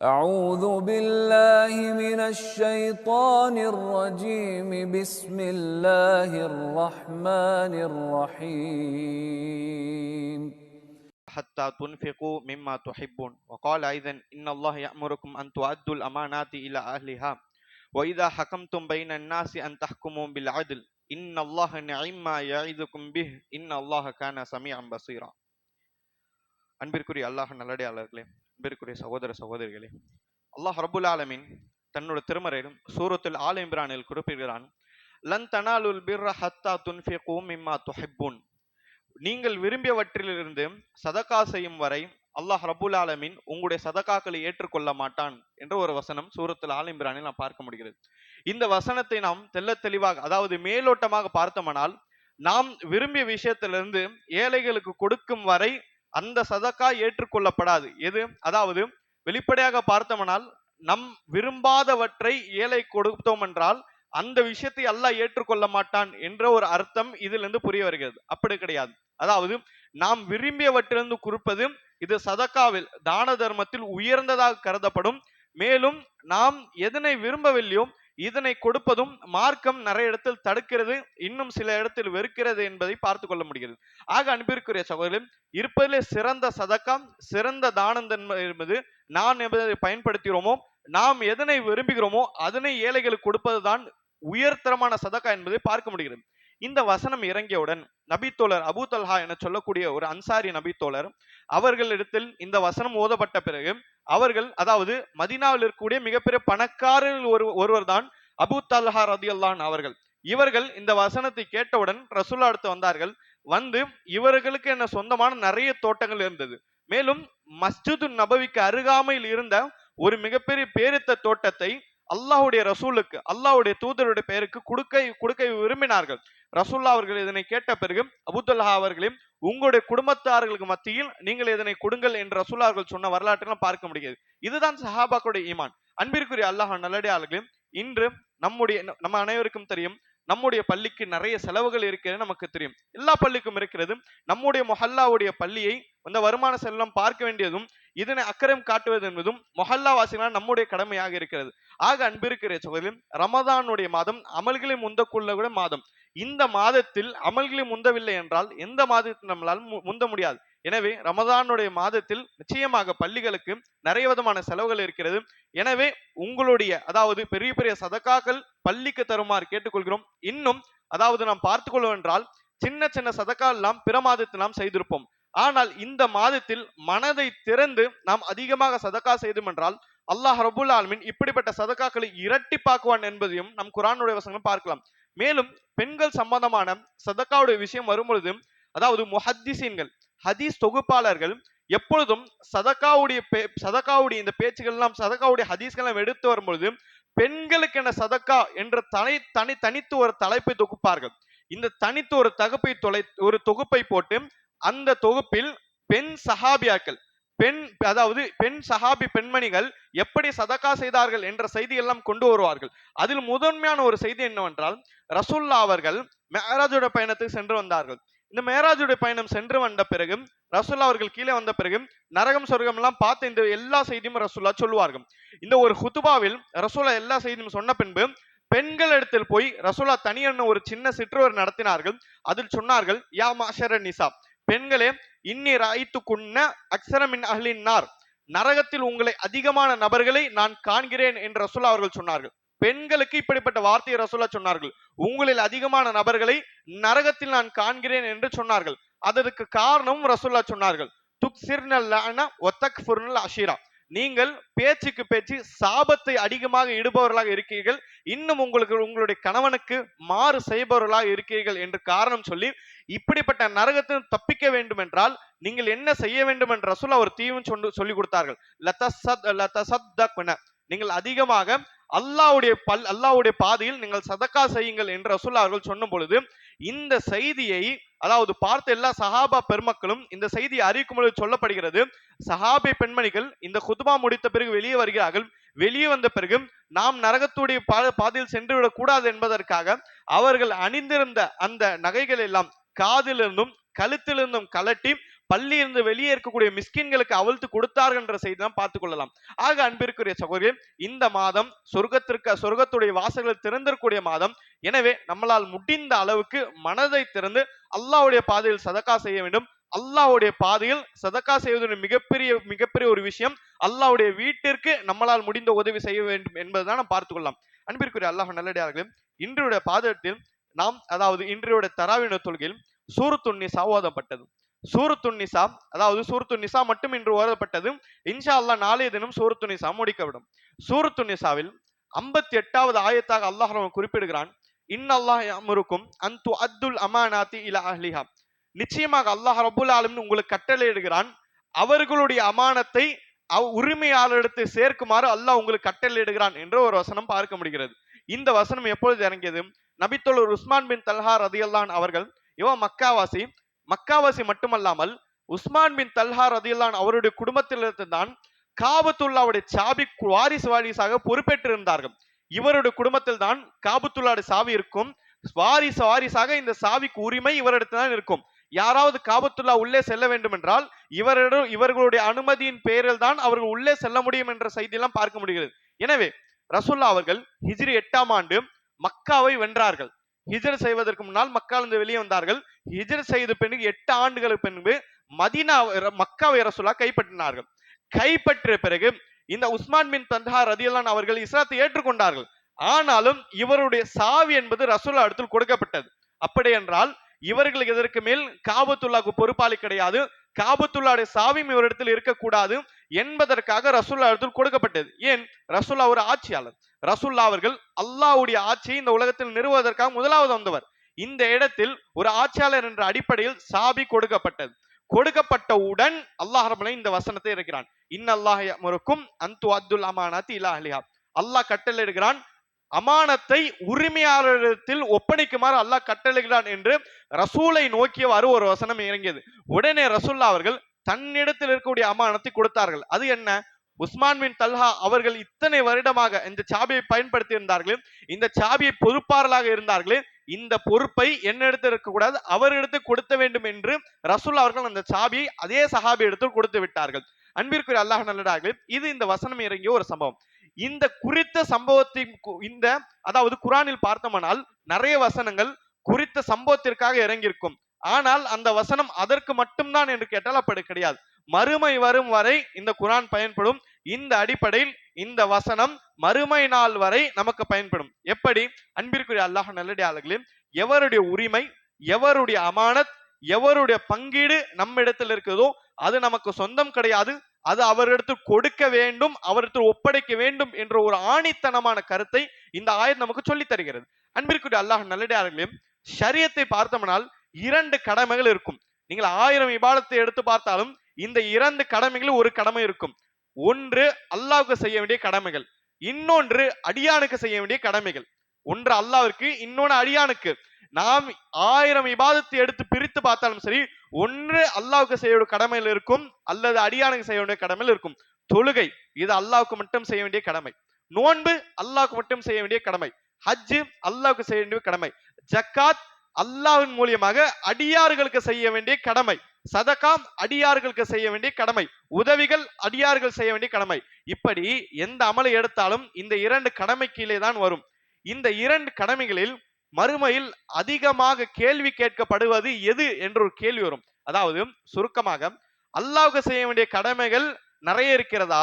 أعوذ بالله من الشيطان الرجيم بسم الله الرحمن الرحيم حتى تنفقوا مما تحبون وقال أيضا إن الله يأمركم أن تؤدوا الأمانات إلى أهلها وإذا حكمتم بين الناس أن تحكموا بالعدل إن الله نعم ما يعظكم به إن الله كان سميعا بصيرا. அன்பிற்குரிய அல்லாஹ் நல்லடியாளர்களே, அன்பிற்குரிய சகோதர சகோதரிகளே, அல்லாஹ் ரப்புல் ஆலமீன் தன்னோட திருமறையிலும் சூரத்துல் ஆல் இம்ரானில் குறிப்பிடுகிறான், லன் தனாலுல் பிர்ர ஹத்தா துன்ஃபிகு மிம்மா துஹிப்பூன். நீங்கள் விரும்பியவற்றிலிருந்து சதகா செய்யும் வரை அல்லாஹ் ரப்புல் ஆலமீன் உங்களுடைய சதகாக்களை ஏற்றுக்கொள்ள மாட்டான் என்ற ஒரு வசனம் சூரத்துல் ஆல் இம்ரானில் நாம் பார்க்க முடிகிறது. இந்த வசனத்தை நாம் தெள்ள தெளிவாக, அதாவது மேலோட்டமாக பார்த்தோமானால், நாம் விரும்பிய விஷயத்திலிருந்து ஏழைகளுக்கு கொடுக்கும் வரை அந்த சதக்கா ஏற்றுக்கொள்ளப்படாது. எது? அதாவது வெளிப்படையாக பார்த்தோம்னால், நம் விரும்பாதவற்றை ஏழை கொடுத்தோம் என்றால் அந்த விஷயத்தை அல்லாஹ் ஏற்றுக்கொள்ள மாட்டான் என்ற ஒரு அர்த்தம் இதிலிருந்து புரிய வருகிறது. அப்படி கிடையாது. அதாவது நாம் விரும்பியவற்றிலிருந்து கொடுப்பது இது சதக்காவில், தான தர்மத்தில் உயர்ந்ததாக கருதப்படும். மேலும் நாம் எதனை விரும்பவில்லையோ இதனை கொடுப்பதும் மார்க்கம் நிறைய இடத்தில் தடுக்கிறது, இன்னும் சில இடத்தில் வெறுக்கிறது என்பதை பார்த்து கொள்ள முடிகிறது. ஆக அன்பிற்குரிய சகோதரர்களே, இருப்பதிலே சிறந்த சதக்கா, சிறந்த தானம் என்பது நாம் எதை பயன்படுத்துகிறோமோ, நாம் எதனை விரும்புகிறோமோ அதனை ஏழைகளுக்கு கொடுப்பதுதான் உயர்தரமான சதக்கா என்பதை பார்க்க முடிகிறது. இந்த வசனம் இறங்கியவுடன் நபித்தோழர் அபூ தல்ஹா என சொல்லக்கூடிய ஒரு அன்சாரி நபித்தோழர் அவர்களிடத்தில் இந்த வசனம் ஓதப்பட்ட பிறகு அவர்கள், அதாவது மதீனாவில் இருக்கக்கூடிய மிகப்பெரிய பணக்காரர்கள் ஒருவர் தான் அபூ தல்ஹா ரலியல்லாஹு அன்ஹு அவர்கள். இவர்கள் இந்த வசனத்தை கேட்டவுடன் ரசூலுல்லாஹ் அடுத்து வந்தார்கள். வந்து இவர்களுக்கு என்ன சொந்தமான நிறைய தோட்டங்கள் இருந்தது. மேலும் மஸ்ஜிது நபவிக்கு அருகாமையில் இருந்த ஒரு மிகப்பெரிய பேரித்த தோட்டத்தை அல்லாஹ்வுடைய ரசூலுக்கு, அல்லாஹ்வுடைய தூதருடைய பெயருக்கு கொடுக்க விரும்பினார்கள். ரசூலுல்லாஹ் அவர்கள் இதனை கேட்ட பிறகு அபூ தல்ஹா அவர்களையும் உங்களுடைய குடும்பத்தார்களுக்கு மத்தியில் நீங்கள் இதனை கொடுங்கள் என்று ரசூலுல்லாஹ் அவர்கள் சொன்ன வரலாற்றை பார்க்க முடிகிறது. இதுதான் சஹாபாக்களுடைய ஈமான். அன்பிற்குரிய அல்லாஹ் நல்லடியார்களே, இன்று நம்ம அனைவருக்கும் தெரியும், நம்முடைய பள்ளிக்கு நிறைய செலவுகள் இருக்கிறது நமக்கு தெரியும். எல்லா பள்ளிக்கும் இருக்கிறது. நம்முடைய மொஹல்லாவுடைய பள்ளியை அந்த வருமான செல்வம் பார்க்க வேண்டியதும் இதனை அக்கறம் காட்டுவது என்பதும் மொஹல்லா வாசிகளால் நம்முடைய கடமையாக இருக்கிறது. ஆக அன்பிற்கிற சகோதரர்களே, ரமதானுடைய மாதம் அமல்களை முந்தக்குள்ள மாதம். இந்த மாதத்தில் அமல்களை முந்தவில்லை என்றால் எந்த மாதத்தில் நம்மளால் முந்த முடியாது. எனவே ரமதானுடைய மாதத்தில் நிச்சயமாக பள்ளிகளுக்கு நிறைய விதமான செலவுகள் இருக்கிறது. எனவே உங்களுடைய, அதாவது பெரிய பெரிய சதக்காக்கள் பள்ளிக்கு தருமாறு கேட்டுக்கொள்கிறோம். இன்னும் அதாவது நாம் பார்த்துக் கொள்வோம் என்றால், சின்ன சின்ன சதக்கா எல்லாம் பிற மாதத்தில் நாம் செய்திருப்போம். ஆனால் இந்த மாதத்தில் மனதை திறந்து நாம் அதிகமாக சதக்கா செய்தோம் என்றால் அல்லாஹ் ரப்புல் ஆலமீன் இப்படிப்பட்ட சதக்காக்களை இரட்டிப்பாக்குவான் என்பதையும் நம் குர்ஆனுடைய வசனங்களை பார்க்கலாம். மேலும் பெண்கள் சம்பந்தமான சதக்காவுடைய விஷயம் வரும்பொழுது, அதாவது முஹத்திஸீன்கள், ஹதீஸ் தொகுப்பாளர்கள் எப்பொழுதும் சதக்காவுடைய இந்த பேச்சுகள் எல்லாம், சதக்காவுடைய ஹதீஸ்கள் எல்லாம் எடுத்து வரும்பொழுது பெண்களுக்கு என்ன சதக்கா என்ற தனித்து ஒரு தலைப்பை தொகுப்பார்கள். இந்த தனித்து ஒரு தொகுப்பை போட்டு அந்த தொகுப்பில் பெண் சஹாபியாக்கள், பெண் சஹாபி பெண்மணிகள் எப்படி சதக்கா செய்தார்கள் என்ற செய்தி எல்லாம் கொண்டு வருவார்கள். அதில் முதன்மையான ஒரு செய்தி என்னவென்றால், ரசூலுல்லாஹ் அவர்கள் மெஹராஜுடைய பயணத்துக்கு சென்று வந்தார்கள். இந்த மெஹராஜுடைய பயணம் சென்று வந்த பிறகு ரசூலுல்லாஹ் அவர்கள் கீழே வந்த பிறகு நரகம் சொர்க்கம் எல்லாம் பார்த்து இந்த எல்லா செய்தியும் ரசூலுல்லாஹ் சொல்லுவார்கள். இந்த ஒரு ஹுதுபாவில் ரசூலுல்லாஹ் எல்லா செய்தியும் சொன்ன பின்பு பெண்கள் இடத்தில் போய் ரசூலுல்லாஹ் தனியான ஒரு சின்ன சிற்றுவர் நடத்தினார்கள். அதில் சொன்னார்கள், யா மாஷர நிசா, பெண்களே, இன்னி ராய்த்துக்குன்ன அக்ஸரமின் அஹ்லின் நார், நரகத்தில் உங்களை அதிகமான நபர்களை நான் காண்கிறேன் என்று ரசூலுல்லாஹ் அவர்கள் சொன்னார்கள். பெண்களுக்கு இப்படிப்பட்ட வார்த்தையை ரசூலுல்லாஹ் சொன்னார்கள். உங்களில் அதிகமான நபர்களை நரகத்தில் நான் காண்கிறேன் என்று சொன்னார்கள். அதற்கு காரணமும் ரசூலுல்லாஹ் சொன்னார்கள், துக்ஸிர்னல் லஅன வ தக்ஃபுர்னல் அஷீரா, நீங்கள் பேச்சுக்கு பேச்சு சாபத்தை அதிகமாக இடுபவர்களாக இருக்கிறீர்கள், இன்னும் உங்களுடைய கணவனுக்கு மாறு செய்பவர்களாக இருக்கிறீர்கள் என்று காரணம் சொல்லி, இப்படிப்பட்ட நரகத்தில் தப்பிக்க வேண்டும் என்றால் நீங்கள் என்ன செய்ய வேண்டும் என்ற ரசூலுல்லாஹ் ஒரு தீவும் சொல்லி கொடுத்தார்கள். நீங்கள் அதிகமாக அல்லாஹ்வுடைய பாதையில் நீங்கள் சதக்கா செய்யுங்கள் என்று ரசூலுல்லாஹ் அவர்கள் சொன்ன பொழுது, இந்த செய்தியை, அதாவது பார்த்த எல்லா சஹாபா பெருமக்களும் இந்த செய்தியை அறிவிக்கும் பொழுது சொல்லப்படுகிறது, சஹாபி பெண்மணிகள் இந்த குதுபா முடித்த பிறகு வெளியே வருகிறார்கள். வெளியே வந்த பிறகு நாம் நரகத்துடைய பாதையில் சென்று விடக் கூடாது என்பதற்காக அவர்கள் அணிந்திருந்த அந்த நகைகள் எல்லாம் காதிலிருந்தும் கழுத்திலிருந்தும் கலட்டி பள்ளியிலிருந்து வெளியே இருக்கக்கூடிய மிஸ்கின்களுக்கு அவிழ்த்து கொடுத்தார்கள் என்ற செய்தி தான் பார்த்துக் கொள்ளலாம். ஆக அன்பிற்குரிய சகோதரி, இந்த மாதம் சொர்க்கத்துடைய வாசல்கள் திறந்திருக்கூடிய மாதம். எனவே நம்மளால் முடிந்த அளவுக்கு மனதை திறந்து அல்லாஹ்வுடைய பாதையில் சதக்கா செய்ய வேண்டும். அல்லாஹ்வுடைய பாதையில் சதக்கா செய்வது மிகப்பெரிய ஒரு விஷயம். அல்லாஹ்வுடைய வீட்டிற்கு நம்மளால் முடிந்த உதவி செய்ய வேண்டும் என்பதுதான் நாம் பார்த்துக் கொள்ளலாம். அன்பிற்குரிய அல்லாஹ் நல்லடியார்களே, இன்றைய பாதத்தில் நாம், அதாவது இன்றைய தராவின தொழுகையில் சூரத்துன் நிசா ஓதப்பட்டது. சூரத்துன் நிசா, அதாவது சூரத்துன் நிசா மட்டும் இன்று ஓதப்பட்டது. இன்ஷா அல்லாஹ் நாளைய தினம் சூரத்துன் நிசா முடிக்கப்படும். சூரத்துன் நிசாவில் 58வது ஆயத்தாக அல்லாஹ் குறிப்பிடுகிறான், இன்னல்லாஹ் யஅமுருக்கும் அன் துஅத்துல் அமானாத்தி இலா அஹ்லிஹா. நிச்சயமாக அல்லாஹ் ரப்புல் ஆலமீன் உங்களுக்கு கட்டளையிடுகிறான், அவர்களுடைய அமானத்தை உரிமையாளரிடத்தை சேர்க்குமாறு அல்லாஹ் உங்களுக்கு கட்டளையிடுகிறான் என்ற ஒரு வசனம் பார்க்க முடிகிறது. இந்த வசனம் எப்பொழுது இறங்கியது? நபித்தோழர் உஸ்மான் பின் தல்ஹா ரதியல்லாஹு அன்ஹு அவர்கள், இவன் மக்காவாசி மட்டுமல்லாமல் உஸ்மான் பின் தல்ஹா ரதியல்லாஹு அன்ஹு அவருடைய குடும்பத்திலிருந்து தான் காபத்துல்லாவுடைய சாபி வாரிசாக பொறுப்பேற்றிருந்தார்கள். இவருடைய குடும்பத்தில் தான் காபத்துல்லாவுடைய சாவி இருக்கும். வாரிசாக இந்த சாவிக்கு உரிமை இவரிடத்தில் தான் இருக்கும். யாராவது காபத்துல்லா உள்ளே செல்ல வேண்டும் என்றால் இவர்களுடைய அனுமதியின் பெயரில் தான் அவர்கள் உள்ளே செல்ல முடியும் என்ற செய்தியெல்லாம் பார்க்க முடிகிறது. எனவே ரசூல்லா அவர்கள் ஹிஜ்ரி 8ஆம் ஆண்டு மக்காவை வென்றார்கள். ஹிஜ்ர் செய்வதற்கு முன்னால் மக்காவிலிருந்து வெளியே வந்தார்கள். ஹிஜ்ர் செய்த பிறகு 8 ஆண்டுகளுக்கு பின்பு மக்காவை ரசூல்லா கைப்பற்றினார்கள். கைப்பற்றிய பிறகு இந்த உஸ்மான் பின் தல்ஹா ரதியல்லாஹு அன்ஹு அவர்கள் இஸ்லாத்தை ஏற்றுக்கொண்டார்கள். ஆனாலும் இவருடைய சாவி என்பது ரசூல்லா இடத்தில் கொடுக்கப்பட்டது. அப்படி என்றால் இவர்களுக்கு இதற்கு மேல் காபத்துல்லாவுக்கு பொறுப்பாளி கிடையாது, காபத்துல்லாவுடைய சாவியும் இவரிடத்தில் இருக்கக்கூடாது என்பதற்காக ரசூல்லா இடத்தில் கொடுக்கப்பட்டது. ஏன்? ரசூல்லா ஒரு ஆட்சியாளர். ரசூல்லா அவர்கள் அல்லாஹ்வுடைய ஆட்சியை இந்த உலகத்தில் நிறுவுவதற்காக முதலாவது வந்தவர். இந்த இடத்தில் ஒரு ஆட்சியாளர் என்ற அடிப்படையில் சாவி கொடுக்கப்பட்டது. கொடுக்கப்பட்டவுடன் அல்லாஹ் ரப்பல் இந்த வசனத்தை இருக்கிறான், இன்னல்லாஹ் யஅமுருக்கும் அன் துஅத்துல் அமானாத்தி இலா அஹ்லிஹா. அல்லாஹ் கட்டளையிடுகிறான், அமானத்தை உரிமையாளரிடத்தில் ஒப்படைக்குமாறு அல்லாஹ் கட்டளையிடுகிறான் என்று ரசூலை நோக்கியவாறு ஒரு வசனம் இறங்கியது. உடனே ரசூல்லா அவர்கள் தன்னிடத்தில் இருக்கக்கூடிய அமானத்தை கொடுத்தார்கள். அது என்ன? உஸ்மான் பின் தல்ஹா அவர்கள் இத்தனை வருடமாக இந்த சாபியை பயன்படுத்தி இருந்தார்களே, இந்த சாபியை பொறுப்பாளராக இருந்தார்களே, இந்த பொறுப்பை என்னிடத்தில் இருக்கக்கூடாது, அவரிடத்தில் கொடுத்த வேண்டும் என்று ரசூல்லா அவர்கள் அந்த சாபியை அதே சஹாபி இடத்தில் கொடுத்து விட்டார்கள். அன்பிற்குரிய அல்லாஹ் நல்லடியார்களே, இது இந்த வசனம் இறங்கிய ஒரு சம்பவம். இந்த குறித்த சம்பவத்தின் அதாவது குர்ஆனில் பார்த்தோமானால் நிறைய வசனங்கள் குறித்த சம்பவத்திற்காக இறங்கியிருக்கும். ஆனால் அந்த வசனம் அதற்கு மட்டும்தான் என்று கேட்டால் அப்படி கிடையாது. மறுமை வரும் வரை இந்த குர்ஆன் பயன்படும். இந்த அடிப்படையில் இந்த வசனம் மறுமை நாள் வரை நமக்கு பயன்படும். எப்படி? அன்பிற்குரிய அல்லாஹ் நல்லடியார்களே, எவருடைய உரிமை, எவருடைய அமானத், எவருடைய பங்கீடு நம்மிடத்தில் இருக்கிறதோ அது நமக்கு சொந்தம் கிடையாது. அது அவரிடத்தில் கொடுக்க வேண்டும், அவரிடத்தில் ஒப்படைக்க வேண்டும் என்ற ஒரு ஆணித்தனமான கருத்தை இந்த ஆயத் நமக்கு சொல்லி தருகிறது. அன்பிற்குரிய அல்லாஹ் நல்லடியார்களே, ஷரியத்தை பார்த்தோம்னால் 2 கடமைகள் இருக்கும். நீங்கள் 1000 இபாதத்தை எடுத்து பார்த்தாலும் இந்த 2 கடமைகள் ஒரு கடமை இருக்கும். ஒன்று அல்லாஹ்வுக்கு செய்ய வேண்டிய கடமைகள், இன்னொன்று அடியானுக்கு செய்ய வேண்டிய கடமைகள். ஒன்று அல்லாஹ்விற்கு, இன்னொன்று அடியானுக்கு. நாம் 1000 இபாதத்தை எடுத்து பிரித்து பார்த்தாலும் சரி, ஒன்று அல்லாஹ்வுக்கு செய்ய வேண்டிய கடமையில் இருக்கும், அல்லது அடியானுக்கு செய்ய வேண்டிய கடமையில் இருக்கும். தொழுகை இது அல்லாஹ்வுக்கு மட்டும் செய்ய வேண்டிய கடமை. நோன்பு அல்லாஹ்வுக்கு மட்டும் செய்ய வேண்டிய கடமை. ஹஜ் அல்லாஹ்வுக்கு செய்ய வேண்டிய கடமை. ஜக்காத் அல்லாஹ்வின் மூலமாக அடியார்களுக்கு செய்ய வேண்டிய கடமை. சதகா அடியார்களுக்கு செய்ய வேண்டிய கடமை. உதவிகள் அடியார்கள் செய்ய வேண்டிய கடமை. இப்படி எந்த அமலை எடுத்தாலும் இந்த 2 கடமை கீழே தான் வரும். இந்த 2 கடமைகளில் மறுமையில் அதிகமாக கேள்வி கேட்கப்படுவது எது என்ற ஒரு கேள்வி வரும். அதாவது சுருக்கமாக, அல்லாஹ்வுக்கு செய்ய வேண்டிய கடமைகள் நிறைய இருக்கிறதா,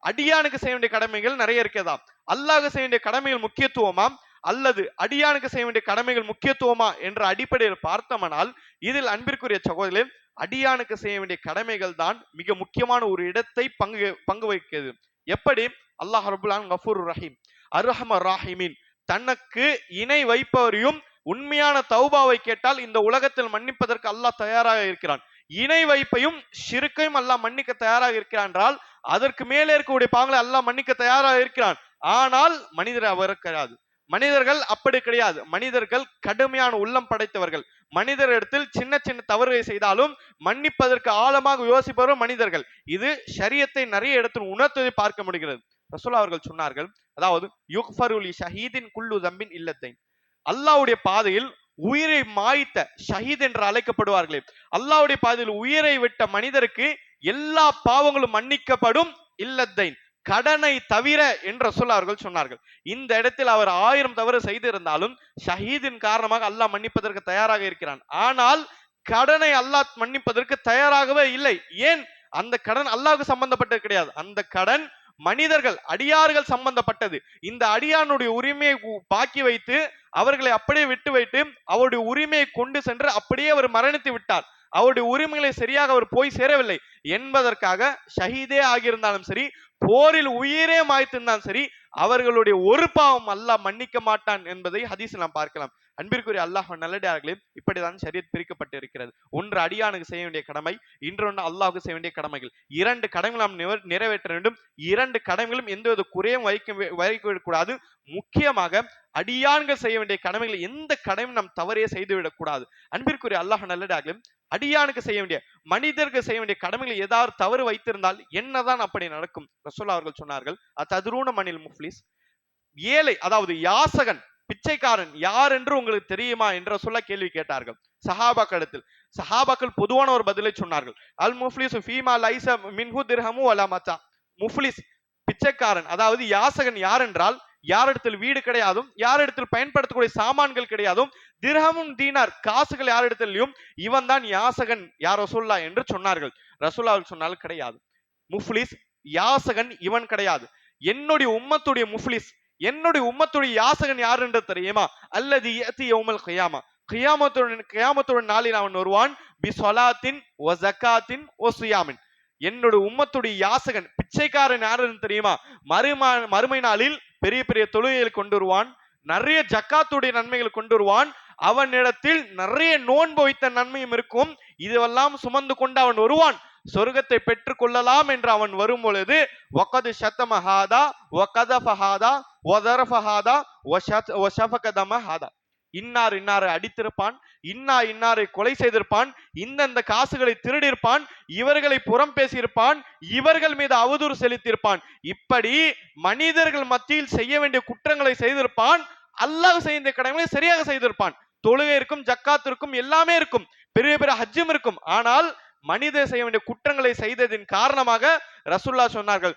அடியானுக்கு செய்ய வேண்டிய கடமைகள் நிறைய இருக்கிறதா, அல்லாஹ்வுக்கு செய்ய வேண்டிய கடமைகள் முக்கியத்துவமா அல்லது அடியானுக்கு செய்ய வேண்டிய கடமைகள் முக்கியத்துவமா என்ற அடிப்படையில் பார்த்தோமானால், இதில் அன்பிற்குரிய சகோதரர்களே, அடியானுக்கு செய்ய வேண்டிய கடமைகள் தான் மிக முக்கியமான ஒரு இடத்தை பங்கு வகிக்கிறது. எப்படி? அல்லாஹ் ரப்புல் ஆலமீன் கஃபூர் ரஹீம், அர்ஹமர் ராஹிமீன். தனக்கு இணை வைப்பவரையும் உண்மையான தௌபாவை கேட்டால் இந்த உலகத்தில் மன்னிப்பதற்கு அல்லாஹ் தயாராக இருக்கிறான். இணை வைப்பையும் ஷிர்க்கையும் அல்லாஹ் மன்னிக்க தயாராக இருக்கிறான் என்றால் அதற்கு மேலே இருக்கக்கூடிய பாவங்களை அல்லாஹ் மன்னிக்க தயாராக இருக்கிறான். ஆனால் மனிதர் அவர் கிடையாது. மனிதர்கள் அப்படி கிடையாது. மனிதர்கள் கடுமையான உள்ளம் படைத்தவர்கள். மனிதரிடத்தில் சின்ன சின்ன தவறுகளை செய்தாலும் மன்னிப்பதற்கு ஆழமாக யோசிப்பவரும் மனிதர்கள். இது ஷரியத்தை நிறைய இடத்தில் உணர்த்துவதை பார்க்க முடிகிறது. ரசூல் அவர்கள் சொன்னார்கள், அதாவது யுக்ஃபரு லி ஷஹீதின் குல்லு தம்பின் இல்லத்தைன். அல்லாஹ்வுடைய பாதையில் உயிரை மாய்த்த ஷஹீத் என்று அழைக்கப்படுவார்களே, அல்லாஹ்வுடைய பாதையில் உயிரை விட்ட மனிதருக்கு எல்லா பாவங்களும் மன்னிக்கப்படும், இல்லத்தைன் கடனை தவிர என்று ரசூல் அவர்கள் சொன்னார்கள். இந்த இடத்தில் அவர் 1000 தவறு செய்திருந்தாலும் ஷஹீதின் காரணமாக அல்லாஹ் மன்னிப்பதற்கு தயாராக இருக்கிறான். ஆனால் கடனை அல்லாஹ் மன்னிப்பதற்கு தயாராகவே இல்லை. ஏன்? அந்த கடன் அல்லாஹ்வுக்கு சம்பந்தப்பட்டது கிடையாது. அந்த கடன் மனிதர்கள் அடியார்கள் சம்பந்தப்பட்டது. இந்த அடியானுடைய உரிமையை பாக்கி வைத்து அவர்களை அப்படியே விட்டு வைத்து அவருடைய உரிமையை கொண்டு சென்று அப்படியே அவர் மரணித்து விட்டார். அவருடைய உரிமைகளை சரியாக அவர் போய் சேரவில்லை என்பதற்காக ஷஹீதே ஆகியிருந்தாலும் சரி, போரில் உயிரே மாய்த்திருந்தாலும் சரி, அவர்களுடைய ஒரு பாவம் அல்லாஹ் மன்னிக்க மாட்டான் என்பதை ஹதீஸில் நாம் பார்க்கலாம். அன்பிற்குரிய அல்லாஹ் நல்லடியார்களே, இப்படிதான் ஷரியத் பிரிக்கப்பட்டு இருக்கிறது. ஒன்று அடியானுக்கு செய்ய வேண்டிய கடமை, இன்னொன்று அல்லாஹ்வுக்கு செய்ய வேண்டிய கடமைகள். 2 கடமைகள் நாம் நிறைவேற்ற வேண்டும். 2 கடமைகளும் எந்தவித குறையும் வைக்கக்கூடாது. முக்கியமாக அடியான்கள் செய்ய வேண்டிய கடமைகள் எந்த கடமையும் நாம் தவறே செய்துவிடக் கூடாது. அன்பிற்குரிய அல்லாஹ் நல்லடியார்களே, அடியானுக்கு செய்ய வேண்டிய மனிதர்கள் செய்ய வேண்டிய கடமைகள் ஏதாவது தவறு வைத்திருந்தால் என்னதான் அப்படி நடக்கும்? ரசூல் அவர்கள் சொன்னார்கள், ததுரூன மனில் முஃப்லிஸ், ஏழை அதாவது யாசகன் பிச்சைக்காரன் யார் என்று உங்களுக்கு தெரியுமா என்ற சொல்ல கேள்வி கேட்டார்கள் சஹாபாக்களிடத்தில். சஹாபாக்கள் பொதுவான ஒரு பதிலை சொன்னார்கள். அல் முஃப்லிஸ் ஃபீமா லைஸ மின்ஹு திர்ஹமு வலா மத்தா. முஃப்லிஸ் பிச்சைக்காரன் அதாவது யாசகன் யார் என்றால், யாரிடத்தில் வீடு கிடையாதும், யாரிடத்தில் பயன்படுத்தக்கூடிய சாமான்கள் கிடையாதும், திர்ஹமும் தீனார் காசுகள் யாரிடத்திலையும், இவன் தான் யாசகன் யார் ரசூல்லா என்று சொன்னார்கள். ரசூல்லா சொன்னால் கிடையாது, முஃப்லிஸ் யாசகன் இவன் கிடையாது. என்னுடைய உம்மத்துடைய முஃப்லிஸ், என்னுடைய உம்மத்துடைய யாசகன் யார் என்று தெரியுமா? அல்லது யதி யௌமல் கியாமா, கியாமத்துடன் நாளில் அவன் வருவான் பி ஸலாத்தின் வ ஸகாத்தின் வ ஸியாமின். என்னுடைய உம்மத்துடைய யாசகன் பிச்சைக்காரன் யார் என்று தெரியுமா? மறுமை நாளில் பெரிய பெரிய தொழுகைகள் கொண்டு வருவான், நிறைய ஜக்காத்துடைய நன்மைகள் கொண்டு வருவான், அவனிடத்தில் நிறைய நோன்பு வைத்த நன்மையும் இருக்கும். இதுவெல்லாம் சுமந்து கொண்டு அவன் வருவான், சொர்க்கத்தை பெற்றுக் கொள்ளலாம் என்று அவன் வரும் பொழுது வகது ஷத்தமஹாதா வகதஃபஹாதா வதரஃபஹாதா வஷஃபகதமஹாதா, இன்னார் இன்னாரை அடித்திருப்பான், இன்னாரை கொலை செய்திருப்பான், இந்த காசுகளை திருடியிருப்பான், இவர்களை புறம் பேசியிருப்பான், இவர்கள் மீது அவதூறு செலுத்தியிருப்பான், இப்படி மனிதர்கள் மத்தியில் செய்ய வேண்டிய குற்றங்களை செய்திருப்பான். அல்லாஹ் செய்த கடமைகளை சரியாக செய்திருப்பான். தொழுகை இருக்கும், ஜக்காத் இருக்கும், எல்லாமே இருக்கும், பெரிய பெரிய ஹஜ்ஜும் இருக்கும். ஆனால் மனிதர் செய்ய வேண்டிய குற்றங்களை செய்ததின் காரணமாக ரசூல்லா சொன்னார்கள்,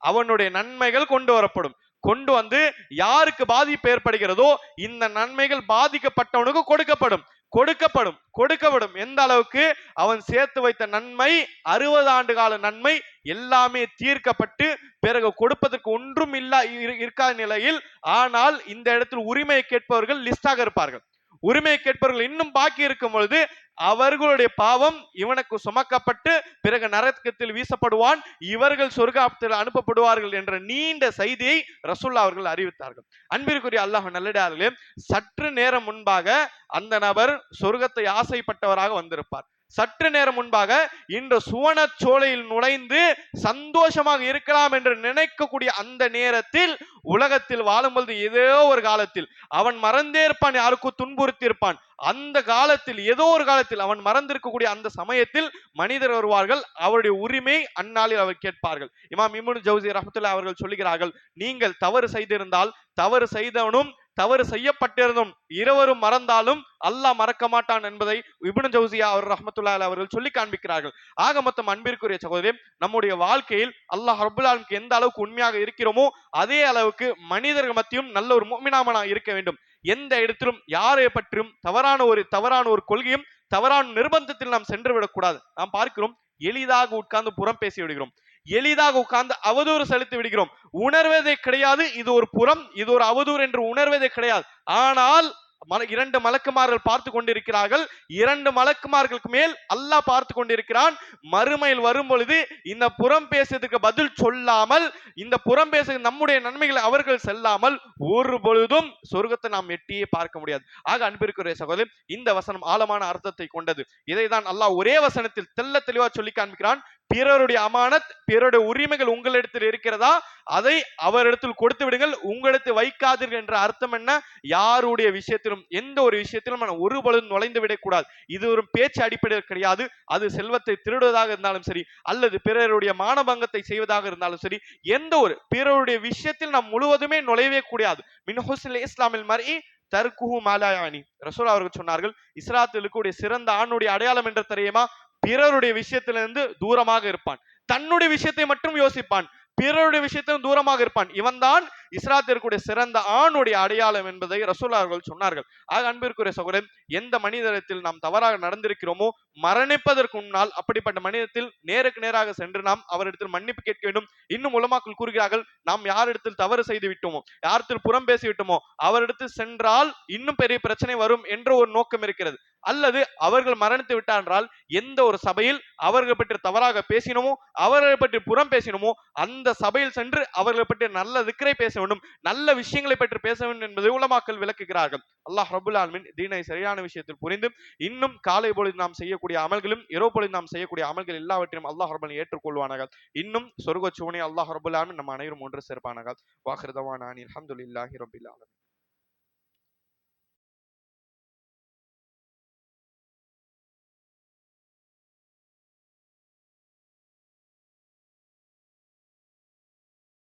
அவனுடைய நன்மைகள் கொண்டு வரப்படும். கொண்டு வந்து யாருக்கு பாதிப்பு ஏற்படுகிறதோ இந்த நன்மைகள் பாதிக்கப்பட்டவனுக்கு கொடுக்கப்படும். எந்த அளவுக்கு? அவன் சேர்த்து வைத்த நன்மை 60 ஆண்டு கால நன்மை எல்லாமே தீர்க்கப்பட்டு பிறகு கொடுப்பதற்கு ஒன்றும் இருக்காத நிலையில், ஆனால் இந்த இடத்தில் உரிமையை கேட்பவர்கள் லிஸ்டாக இருப்பார்கள். உரிமையை கேட்பவர்கள் இன்னும் பாக்கி இருக்கும் பொழுது அவர்களுடைய பாவம் இவனுக்கு சுமக்கப்பட்டு பிறகு நரகத்தில் வீசப்படுவான், இவர்கள் சொர்க்கத்தில் அனுப்பப்படுவார்கள் என்ற நீண்ட செய்தியை ரசூல்லா அவர்கள் அறிவித்தார்கள். அன்பிற்குரிய அல்லாஹ் நல்லடியார்களே, சற்று நேரம் முன்பாக அந்த நபர் சொர்க்கத்தை ஆசைப்பட்டவராக வந்திருப்பார். சற்று நேரம் முன்பாக இன்று சுவன சோலையில் நுழைந்து சந்தோஷமாக இருக்கலாம் என்று நினைக்கக்கூடிய அந்த நேரத்தில், உலகத்தில் வாழும்பொழுது ஏதோ ஒரு காலத்தில் அவன் மறந்தே இருப்பான், யாருக்கும் துன்புறுத்தி இருப்பான். அந்த காலத்தில் ஏதோ ஒரு காலத்தில் அவன் மறந்திருக்கக்கூடிய அந்த சமயத்தில் மனிதர் வருவார்கள், அவருடைய உரிமை அந்நாளில் அவர் கேட்பார்கள். இமாம் இப்னு ஜௌசி ரஹ்மத்துல்லாஹி அவர்கள் சொல்லுகிறார்கள், நீங்கள் தவறு செய்திருந்தால், தவறு செய்தவனும் தவறு செய்யப்பட்டிருந்தும் இருவரும் மறந்தாலும் அல்லாஹ் மறக்க மாட்டான் என்பதை இப்னு ஜௌசியா அவர் ரஹ்மத்துல்லாஹி அவர்கள் சொல்லி காண்பிக்கிறார்கள். ஆக மொத்தம் அன்பிற்குரிய சகோதரே, நம்முடைய வாழ்க்கையில் அல்லாஹ் ரப்பல் ஆலமீனுக்கு எந்த அளவுக்கு உண்மையாக இருக்கிறோமோ அதே அளவுக்கு மனிதர்கள் மத்தியும் நல்ல ஒரு முஃமினாக இருக்க வேண்டும். எந்த இடத்திலும் யாரை பற்றியும் தவறான ஒரு கொள்கையும் தவறான நிர்பந்தத்தில் நாம் சென்று விடக்கூடாது. நாம் பார்க்கிறோம், எளிதாக உட்கார்ந்து புறம் பேசி விடுகிறோம், எளிதாக உட்கார்ந்து அவதூறு செலுத்தி விடுகிறோம். உணர்வதே கிடையாது இது ஒரு புறம், இது ஒரு அவதூறு என்று உணர்வதே கிடையாது. ஆனால் 2 மலக்குமார்கள் பார்த்து கொண்டிருக்கிறார்கள். 2 மலக்குமார்களுக்கு மேல் அல்லாஹ் பார்த்து கொண்டிருக்கிறான். மறுமையில் வரும் பொழுது இந்த புறம் பேசுறதுக்கு பதில் சொல்லாமல், இந்த புறம் பேச நம்முடைய நன்மைகளை அவர்கள் செல்லாமல் ஒரு பொழுதும் சொர்க்கத்தை நாம் எட்டியே பார்க்க முடியாது. ஆக அன்பிற்குரிய சகோதரர், இந்த வசனம் ஆழமான அர்த்தத்தை கொண்டது. இதைதான் அல்லாஹ் ஒரே வசனத்தில் தெள்ள தெளிவா சொல்லி காண்பிக்கிறான். பிறருடைய அமானத், பிறருடைய உரிமைகள் உங்களிடத்தில் இருக்கிறதா, அதை அவரிடத்தில் கொடுத்து விடுங்கள், உங்களிடத்தில் வைக்காதீர்கள் என்ற அர்த்தம் என்ன? யாருடைய விஷயத்திலும் எந்த ஒரு விஷயத்திலும் ஒரு பொழுதும் நுழைந்து விடக்கூடாது. இது ஒரு பேச்சு அடிப்படையில் கிடையாது. அது செல்வத்தை திருடுவதாக இருந்தாலும் சரி, அல்லது பிறருடைய மானபங்கத்தை செய்வதாக இருந்தாலும் சரி, எந்த ஒரு பிறருடைய விஷயத்தில் நாம் முழுவதுமே நுழையவே கூடாது. மின் ஹுஸ்னில் இஸ்லாமில் மர்இ தர்குஹு மாலா யானி. ரசூல் அவர்கள் சொன்னார்கள், இஸ்லாத்தில் இருக்கக்கூடிய சிறந்த ஆணுடைய அடையாளம் என்று தெரியுமா? பிறருடைய விஷயத்திலிருந்து தூரமாக இருப்பான், தன்னுடைய விஷயத்தை மட்டும் யோசிப்பான், பிறருடைய விஷயத்திலும் தூரமாக இருப்பான். இவன் தான் இஸ்லாத்திற்குரிய சிறந்த ஆணுடைய அடையாளம் என்பதை ரசூல் அவர்கள் சொன்னார்கள். ஆக அன்பிற்குரிய சகோதரன், எந்த மனிதத்தில் நாம் தவறாக நடந்திருக்கிறோமோ மரணிப்பதற்கு முன்னால் அப்படிப்பட்ட மனிதத்தில் நேருக்கு நேராக சென்று நாம் அவரிடத்தில் மன்னிப்பு கேட்க வேண்டும். இன்னும் உலமாக்கள் கூறுகிறார்கள், நாம் யாரிடத்தில் தவறு செய்து விட்டோமோ, யாரிடத்தில் புறம் பேசி விட்டோமோ அவரிடத்தில் சென்றால் இன்னும் பெரிய பிரச்சனை வரும் என்ற ஒரு நோக்கம் இருக்கிறது. அல்லது அவர்கள் மரணித்து விட்டார் என்றால் எந்த ஒரு சபையில் அவர்கள் பற்றி தவறாக பேசினோமோ, அவர்களை பற்றி புறம் பேசினோமோ அந்த சபையில் சென்று அவர்களை பற்றி நல்ல திக்ரை பேச வேண்டும், நல்ல விஷயங்களை பற்றி பேச வேண்டும் என்பதை உலமாக்கள் விளக்குகிறார்கள். அல்லாஹ் ரப்புல் ஆலமீன் தீனை சரியான விஷயத்தில் புரிந்து இன்னும் காலை பொழுது நாம் செய்யக்கூடிய அமல்களும் இரவு பொழுது நாம் செய்யக்கூடிய அமல்கள் எல்லாவற்றையும் அல்லாஹ் ரப்பல் ஆலமீன் ஏற்றுக்கொள்வானாக. இன்னும் சொர்க்கச்சுவனை அல்லாஹ் ரப்புல் ஆலமீன் நம் அனைவரும் ஒன்று சேர்ப்பானாக. வாஹிர் தவானா அனில் ஹம்துலில்லாஹி ரப்பில் ஆலமீன்.